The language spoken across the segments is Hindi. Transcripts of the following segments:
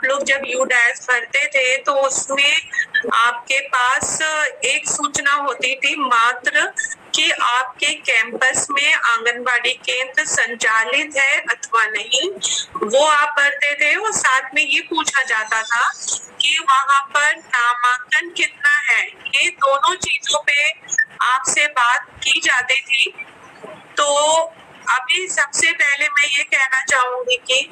लोग जब यूडाइस भरते थे तो उसमें आपके पास एक सूचना होती थी मात्र कि आपके कैंपस में आंगनबाड़ी केंद्र संचालित है अथवा नहीं, वो आप भरते थे। और साथ में ये पूछा जाता था कि वहां पर नामांकन कितना है। ये दोनों चीजों पे आपसे बात की जाती थी। तो अभी सबसे पहले मैं ये कहना चाहूंगी कि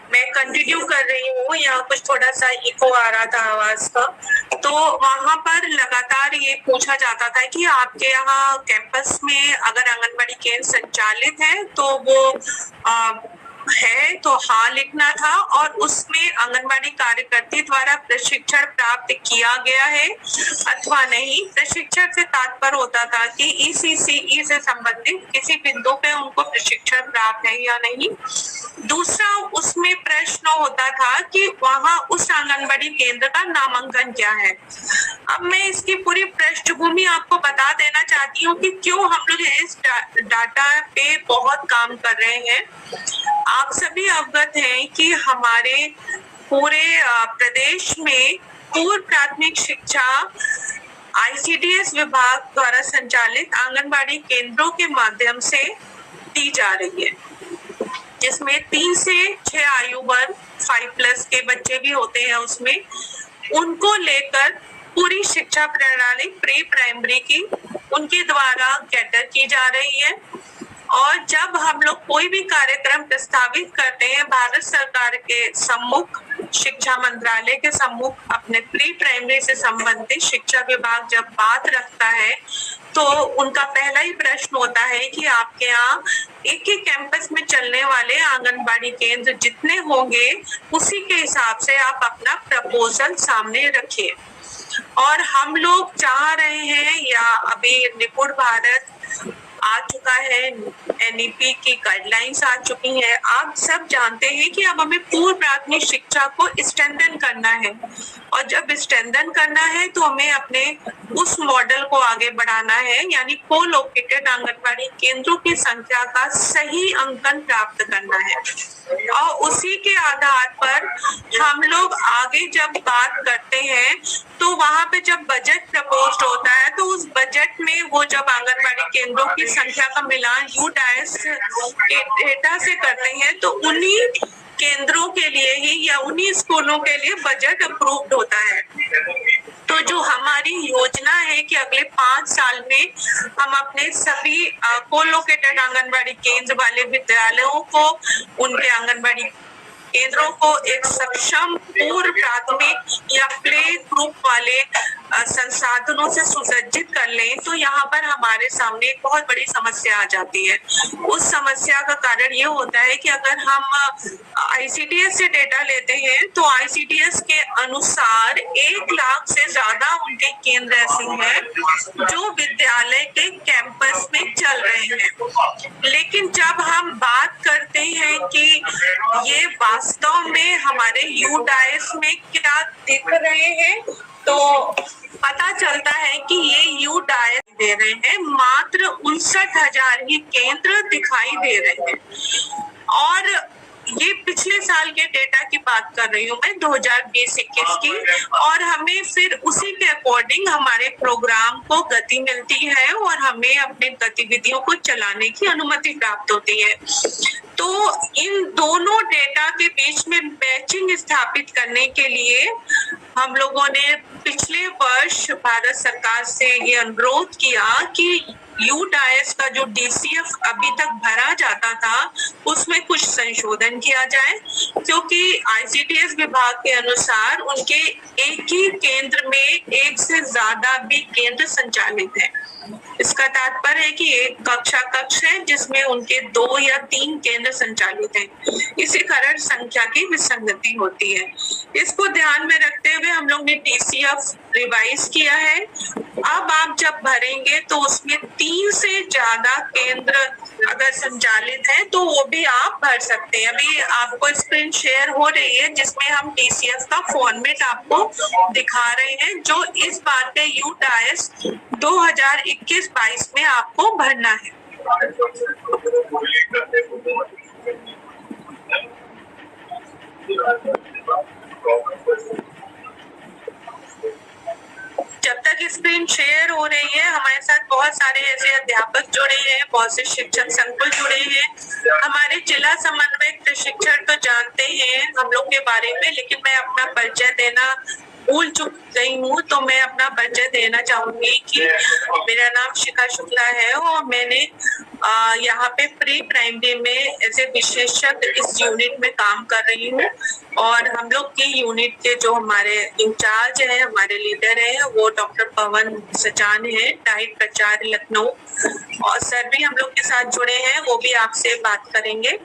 मैं कंटिन्यू कर रही हूँ, यहाँ कुछ थोड़ा सा इको आ रहा था आवाज का। तो वहां पर लगातार ये पूछा जाता था कि आपके यहाँ कैंपस में अगर आंगनबाड़ी केंद्र संचालित है तो वो है तो हाँ लिखना था, और उसमें आंगनबाड़ी कार्यकर्ती द्वारा प्रशिक्षण प्राप्त किया गया है अथवा नहीं। प्रशिक्षण से तात्पर्य होता था कि ईसीसीई से संबंधित किसी बिंदु पे उनको प्रशिक्षण प्राप्त है या नहीं। दूसरा उसमें प्रश्न होता था कि वहां उस आंगनबाड़ी केंद्र का नामांकन क्या है। अब मैं इसकी पूरी पृष्ठभूमि आपको बता देना चाहती हूँ कि क्यों हम लोग इस डाटा पे बहुत काम कर रहे हैं। आप सभी अवगत हैं कि हमारे पूरे प्रदेश में पूर्व प्राथमिक शिक्षा आईसीडीएस विभाग द्वारा संचालित आंगनबाड़ी केंद्रों के माध्यम से दी जा रही है, जिसमें 3 से 6 आयु वर्ग 5+ के बच्चे भी होते हैं। उसमें उनको लेकर पूरी शिक्षा प्रणाली प्री प्राइमरी की उनके द्वारा कैटर की जा रही है। और जब हम लोग कोई भी कार्यक्रम प्रस्तावित करते हैं भारत सरकार के सम्मुख, शिक्षा मंत्रालय के सम्मुख, अपने प्री प्राइमरी से संबंधित शिक्षा विभाग जब बात रखता है तो उनका पहला ही प्रश्न होता है कि आपके यहाँ एक ही कैंपस में चलने वाले आंगनबाड़ी केंद्र जितने होंगे उसी के हिसाब से आप अपना प्रपोजल सामने रखिए। और हम लोग चाह रहे हैं, या अभी निपुण भारत आ चुका है, एनईपी की गाइडलाइंस आ चुकी है। आप सब जानते हैं कि अब हमें पूर्व प्राथमिक शिक्षा को स्ट्रेंथन करना है, और जब स्ट्रेंथन करना है तो हमें अपने उस मॉडल को आगे बढ़ाना है, यानी को-लोकेटेड आंगनबाड़ी केंद्रों की संख्या का सही अंकन प्राप्त करना है। और उसी के आधार पर हम लोग आगे जब बात करते हैं तो वहां पे जब बजट प्रपोज्ड होता है तो उस बजट में वो जब आंगनबाड़ी केंद्रों की संख्या का मिलान यूडाइस के डेटा से करते हैं तो उन्हीं केंद्रों के लिए ही या उन्हीं स्कूलों के लिए बजट अप्रूव्ड होता है। तो जो हमारी योजना है कि अगले 5 साल में हम अपने सभी को-लोकेटेड आंगनबाड़ी केंद्र वाले विद्यालयों को, उनके आंगनबाड़ी केंद्रों को एक सक्षम पूर्व प्राथमिक या प्ले ग्रुप वाले संसाधनों से सुसज्जित कर लें, तो यहाँ पर हमारे सामने एक बहुत बड़ी समस्या आ जाती है। उस समस्या का कारण ये होता है कि अगर हम आईसीडीएस से डेटा लेते हैं तो आईसीडीएस के अनुसार 1 लाख से ज्यादा उनके केंद्र ऐसे हैं जो विद्यालय के कैंपस में चल रहे हैं। लेकिन जब हम बात करते हैं कि ये वास्तव में हमारे यूडाइस में क्या दिख रहे हैं, तो पता चलता है कि ये यूडाइस दे रहे हैं मात्र 59,000 ही केंद्र दिखाई दे रहे हैं। और ये पिछले साल के डेटा की बात कर रही हूँ मैं, 2020-21 की। और हमें फिर उसी के अकॉर्डिंग हमारे प्रोग्राम को गति मिलती है और हमें अपने गतिविधियों को चलाने की अनुमति प्राप्त होती है। तो इन दोनों डेटा के बीच में मैचिंग स्थापित करने के लिए हम लोगों ने पिछले वर्ष भारत सरकार से ये अनुरोध किया कि यूडाइस का जो डीसीएफ अभी तक भरा जाता था उसमें कुछ संशोधन किया जाए, क्योंकि आईसीडीएस विभाग के अनुसार उनके एक ही केंद्र में 1 से ज्यादा भी केंद्र संचालित है। इसका तात्पर्य है कि एक कक्ष है जिसमें उनके 2 या 3 केंद्र संचालित हैं। इसी कारण संख्या की विसंगति होती है। इसको ध्यान में रखते हुए हम लोग ने डीसीएफ रिवाइज किया है। अब आप जब भरेंगे तो उसमें 3 से ज्यादा केंद्र अगर संचालित है तो वो भी आप भर सकते हैं। अभी आपको स्क्रीन शेयर हो रही है जिसमें हम TCF का फॉर्मेट आपको दिखा रहे हैं, जो इस बार के यूडाइस 2021-22 में आपको भरना है। जब तक स्क्रीन शेयर हो रही है, हमारे साथ बहुत सारे ऐसे अध्यापक जुड़े हैं, बहुत से शिक्षक संकुल जुड़े हैं। हमारे जिला समन्वयक प्रशिक्षण तो जानते हैं हम लोग के बारे में, लेकिन मैं अपना परिचय देना भूल चुक गई हूँ, तो मैं अपना परिचय देना चाहूंगी कि मेरा नाम शिखा शुक्ला है और मैंने यहाँ पे प्री प्राइमरी में एज ए विशेषज्ञ इस यूनिट में काम कर रही हूँ। और हम लोग की यूनिट के जो हमारे इंचार्ज हैं, हमारे लीडर हैं, वो डॉक्टर पवन सचान है, डाइट प्रचार लखनऊ, और सर भी हम लोग के साथ जुड़े हैं, वो भी आपसे बात करेंगे।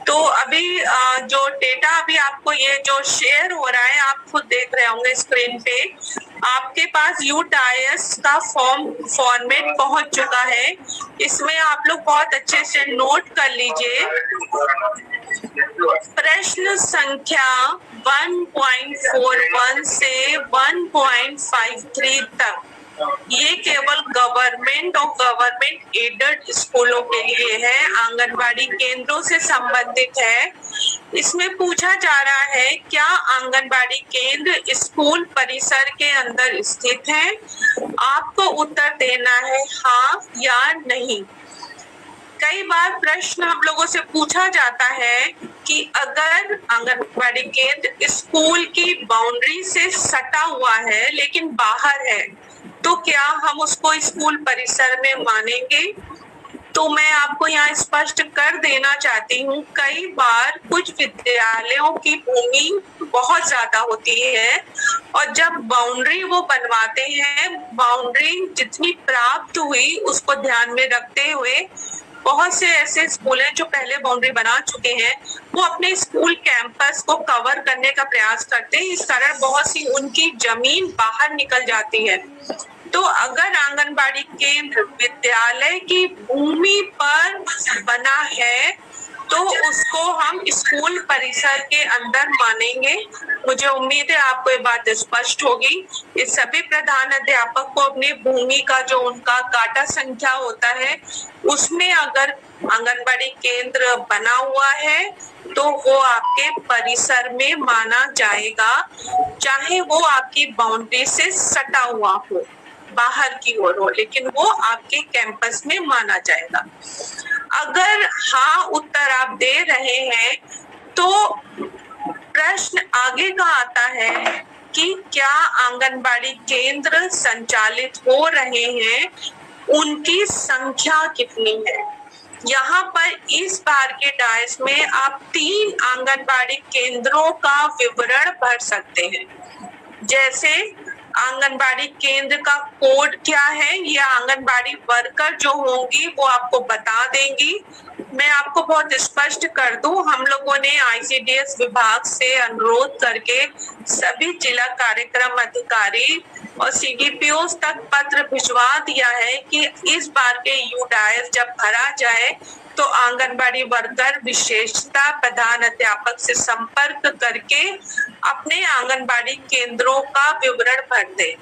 तो अभी जो डेटा अभी आपको ये जो शेयर हो रहा है, आप खुद देख रहे होंगे स्क्रीन पे, आपके पास यूडाइस का फॉर्मेट पहुंच चुका है। इसमें आप लोग बहुत अच्छे से नोट कर लीजिए। प्रश्न संख्या 1.41 से 1.53 तक ये केवल गवर्नमेंट और गवर्नमेंट एडेड स्कूलों के लिए है, आंगनबाड़ी केंद्रों से संबंधित है। इसमें पूछा जा रहा है क्या आंगनबाड़ी केंद्र स्कूल परिसर के अंदर स्थित है। आपको उत्तर देना है हाँ या नहीं। कई बार प्रश्न हम लोगों से पूछा जाता है कि अगर आंगनबाड़ी केंद्र स्कूल की बाउंड्री से सटा हुआ है लेकिन बाहर है, तो क्या हम उसको स्कूल परिसर में मानेंगे। तो मैं आपको यहाँ स्पष्ट कर देना चाहती हूँ, कई बार कुछ विद्यालयों की भूमि बहुत ज्यादा होती है और जब बाउंड्री वो बनवाते हैं, बाउंड्री जितनी प्राप्त हुई उसको ध्यान में रखते हुए बहुत से ऐसे स्कूल हैं जो पहले बाउंड्री बना चुके हैं, वो अपने स्कूल कैंपस को कवर करने का प्रयास करते हैं। इस कारण बहुत सी उनकी जमीन बाहर निकल जाती है। तो अगर आंगनबाड़ी केंद्र विद्यालय की भूमि पर बना है तो उसको हम स्कूल परिसर के अंदर मानेंगे। मुझे उम्मीद है आपको ये बात स्पष्ट होगी। इस सभी प्रधान अध्यापक को अपनी भूमि का जो उनका काटा संख्या होता है उसमें अगर आंगनबाड़ी केंद्र बना हुआ है तो वो आपके परिसर में माना जाएगा, चाहे वो आपकी बाउंड्री से सटा हुआ हो, बाहर की ओर हो, लेकिन वो आपके कैंपस में माना जाएगा। अगर हाँ उत्तर आप दे रहे हैं तो प्रश्न आगे का आता है कि क्या आंगनबाड़ी केंद्र संचालित हो रहे हैं, उनकी संख्या कितनी है। यहाँ पर इस बार के डायस में आप 3 आंगनबाड़ी केंद्रों का विवरण भर सकते हैं। जैसे आंगनबाड़ी केंद्र का कोड क्या है, ये आंगनबाड़ी वर्कर जो होंगी वो आपको बता देंगी। मैं आपको बहुत स्पष्ट कर दूं, हम लोगों ने ICDS विभाग से अनुरोध करके सभी जिला कार्यक्रम अधिकारी और CDPOs तक पत्र भिजवा दिया है कि इस बार के यूडाइस जब भरा जाए तो आंगनबाड़ी वर्कर विशेषता प्रधान अध्यापक से संपर्क करके अपने आंगनबाड़ी केंद्रों का विवरण भर दे।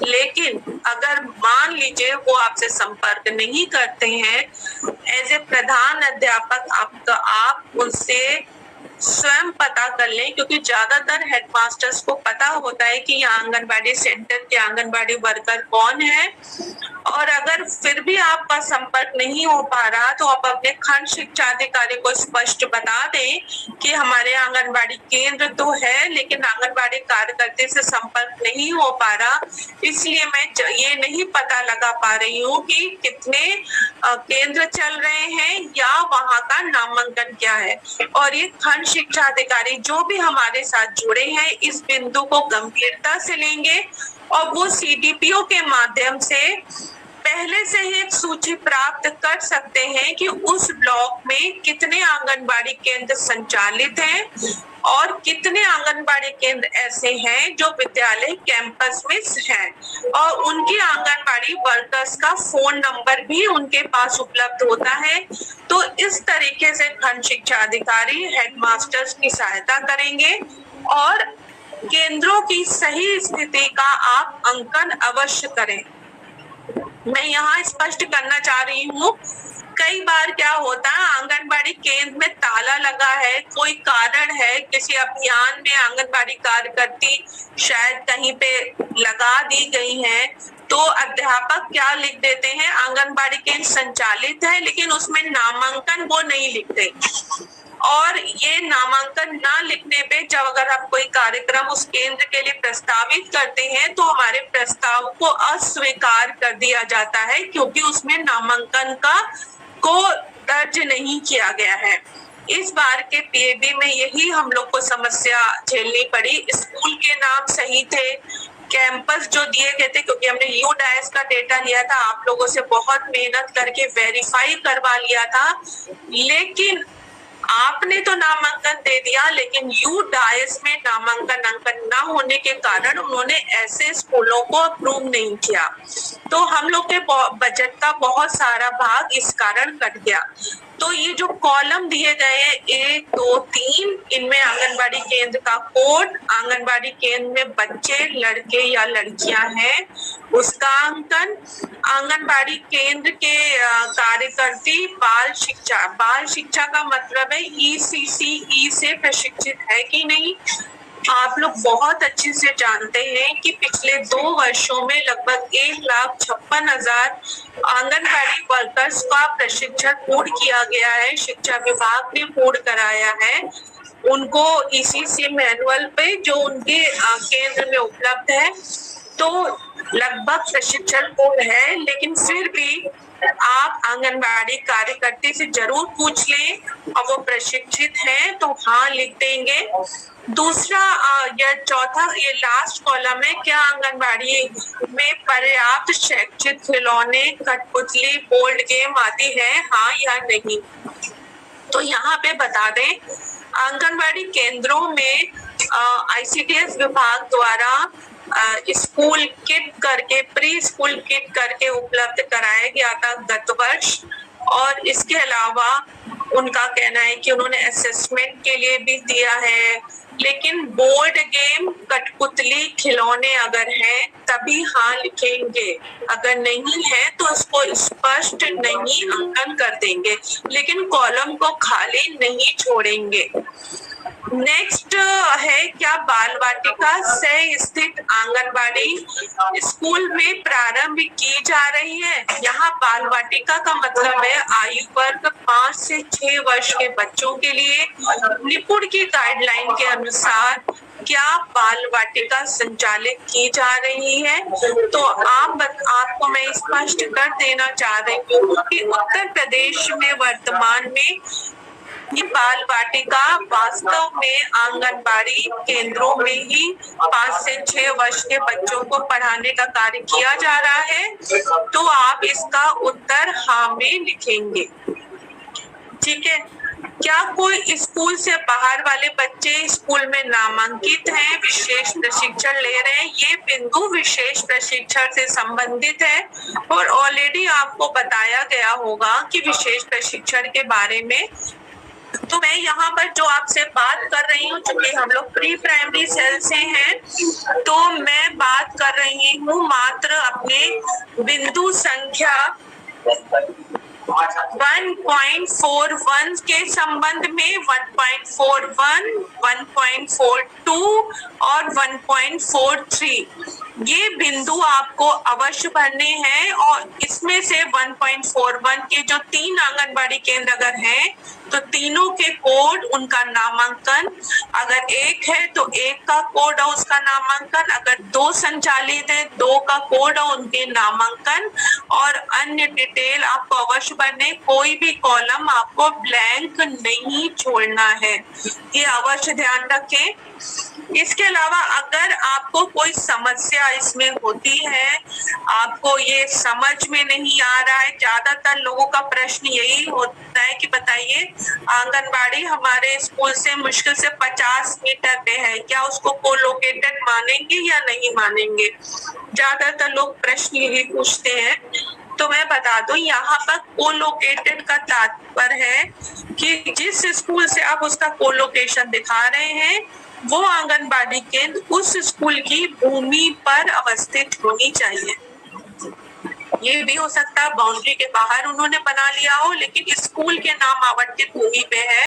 लेकिन अगर मान लीजिए वो आपसे संपर्क नहीं करते हैं, एज ए प्रधान अध्यापक आप उनसे स्वयं पता कर लें, क्योंकि ज्यादातर हेडमास्टर्स को पता होता है कि यहाँ आंगनबाड़ी सेंटर के आंगनबाड़ी वर्कर कौन है। और अगर फिर भी आपका संपर्क नहीं हो पा रहा तो आप अपने खंड शिक्षा अधिकारी को स्पष्ट बता दें कि हमारे आंगनबाड़ी केंद्र तो है लेकिन आंगनबाड़ी कार्यकर्ता से संपर्क नहीं हो पा रहा, इसलिए मैं ये नहीं पता लगा पा रही हूँ कि कितने केंद्र चल रहे हैं या वहाँ का नामांकन क्या है। और ये खंड शिक्षा अधिकारी जो भी हमारे साथ जुड़े हैं इस बिंदु को गंभीरता से लेंगे और वो CDPO के माध्यम से पहले से ही एक सूची प्राप्त कर सकते हैं कि उस ब्लॉक में कितने आंगनबाड़ी केंद्र संचालित हैं और कितने आंगनबाड़ी केंद्र ऐसे हैं जो विद्यालय कैंपस में हैं, और उनके आंगनबाड़ी वर्कर्स का फोन नंबर भी उनके पास उपलब्ध होता है। तो इस तरीके से खंड शिक्षा अधिकारी हेडमास्टर्स की सहायता करेंगे और केंद्रों की सही स्थिति का आप अंकन अवश्य करें। मैं यहाँ स्पष्ट करना चाह रही हूँ, कई बार क्या होता है, आंगनबाड़ी केंद्र में ताला लगा है, कोई कारण है, किसी अभियान में आंगनबाड़ी कार्यकर्ती शायद कहीं पे लगा दी गई है, तो अध्यापक क्या लिख देते हैं, आंगनबाड़ी केंद्र संचालित है, लेकिन उसमें नामांकन वो नहीं लिखते। और ये नामांकन ना लिखने पे जब अगर आप कोई कार्यक्रम उस केंद्र के लिए प्रस्तावित करते हैं तो हमारे प्रस्ताव को अस्वीकार कर दिया जाता है, क्योंकि उसमें नामांकन को दर्ज नहीं किया गया है। इस बार के पीएबी में यही हम लोग को समस्या झेलनी पड़ी। स्कूल के नाम सही थे, कैंपस जो दिए गए थे, क्योंकि हमने यूडाइस का डेटा लिया था, आप लोगों से बहुत मेहनत करके वेरीफाई करवा लिया था, लेकिन आपने तो नामांकन दे दिया, लेकिन यूडाइस में नामांकन अंकन न होने के कारण उन्होंने ऐसे स्कूलों को अप्रूव नहीं किया। तो हम लोग के बजट का बहुत सारा भाग इस कारण कट गया। तो ये जो कॉलम दिए गए हैं 1, 2, 3, इनमें आंगनबाड़ी केंद्र का कोड, आंगनबाड़ी केंद्र में बच्चे लड़के या लड़कियां हैं उसका अंकन, आंगनबाड़ी केंद्र के कार्यकर्ती बाल शिक्षा का मतलब है ECC से प्रशिक्षित है कि नहीं। आप लोग बहुत अच्छे से जानते हैं कि पिछले 2 वर्षों में लगभग 1,56,000 आंगनबाड़ी वर्कर्स का प्रशिक्षण पूर्ण किया गया है, शिक्षा विभाग ने पूर्ण कराया है उनको ECC मैनुअल पे जो उनके केंद्र में उपलब्ध है। तो लगभग प्रशिक्षण पूर्ण है, लेकिन फिर भी आप आंगनबाड़ी कार्यकर्ती से जरूर पूछ लें और वो प्रशिक्षित हैं तो हाँ लिख देंगे। दूसरा या चौथा, ये लास्ट कॉलम है, क्या आंगनबाड़ी में पर्याप्त शैक्षिक खिलौने, कठपुतली, बोर्ड गेम आदि है, हाँ या नहीं। तो यहाँ पे बता दें, आंगनबाड़ी केंद्रों में ICDS विभाग द्वारा स्कूल किट करके, प्री स्कूल किट करके उपलब्ध कराया गया था गत वर्ष, और इसके अलावा उनका कहना है कि उन्होंने असेसमेंट के लिए भी दिया है, लेकिन बोर्ड गेम, कठपुतली, खिलौने अगर हैं तभी हाँ लिखेंगे, अगर नहीं है तो उसको स्पष्ट नहीं अंकन कर देंगे, लेकिन कॉलम को खाली नहीं छोड़ेंगे। नेक्स्ट है, क्या बाल वाटिका से स्थित आंगनबाड़ी स्कूल में प्रारंभ की जा रही है। यहाँ बाल वाटिका का मतलब है आयु वर्ग 5 से 6 वर्ष के बच्चों के लिए निपुण की गाइडलाइन के अनुसार क्या बाल वाटिका संचालित की जा रही है। तो आपको मैं स्पष्ट कर देना चाह रही हूँ कि उत्तर प्रदेश में वर्तमान में ये बाल वाटिका वास्तव में आंगनबाड़ी केंद्रों में ही 5 से 6 वर्ष के बच्चों को पढ़ाने का कार्य किया जा रहा है। तो आप इसका उत्तर हाँ में लिखेंगे, ठीक है। क्या कोई स्कूल से बाहर वाले बच्चे स्कूल में नामांकित हैं, विशेष प्रशिक्षण ले रहे हैं। ये बिंदु विशेष प्रशिक्षण से संबंधित है और ऑलरेडी आपको बताया गया होगा कि विशेष प्रशिक्षण के बारे में। तो मैं यहाँ पर जो आपसे बात कर रही हूँ, चूंकि हम लोग प्री प्राइमरी सेल से हैं, तो मैं बात कर रही हूँ मात्र अपने बिंदु संख्या 1.41 के संबंध में। 1.41, 1.42 और 1.43 ये बिंदु आपको अवश्य भरने हैं, और इसमें से 1.41 के जो 3 आंगनबाड़ी केंद्र अगर हैं तो तीनों के कोड, उनका नामांकन, अगर 1 है तो 1 का कोड और उसका नामांकन, अगर 2 संचालित है 2 का कोड और उनके नामांकन, और अन्य डिटेल आपको अवश्य भरने। कोई भी कॉलम आपको ब्लैंक नहीं छोड़ना है, ये अवश्य ध्यान रखें। इसके अलावा अगर आपको कोई समस्या इसमें होती है, आपको ये समझ में नहीं आ रहा है, ज्यादातर लोगों का प्रश्न यही होता है कि बताइए आंगनबाड़ी हमारे स्कूल से मुश्किल से 50 मीटर पे है, क्या उसको कोलोकेटेड मानेंगे या नहीं मानेंगे? ज्यादातर लोग प्रश्न यही पूछते हैं। तो मैं बता दूं, यहाँ पर कोलोकेटेड का तात्पर्य है कि जिस स्कूल से आप उसका कोलोकेशन दिखा रहे हैं वो आंगनबाड़ी केंद्र उस स्कूल की भूमि पर अवस्थित होनी चाहिए। ये भी हो सकता है बाउंड्री के बाहर उन्होंने बना लिया हो, लेकिन स्कूल के नाम आवंटित भूमि पे है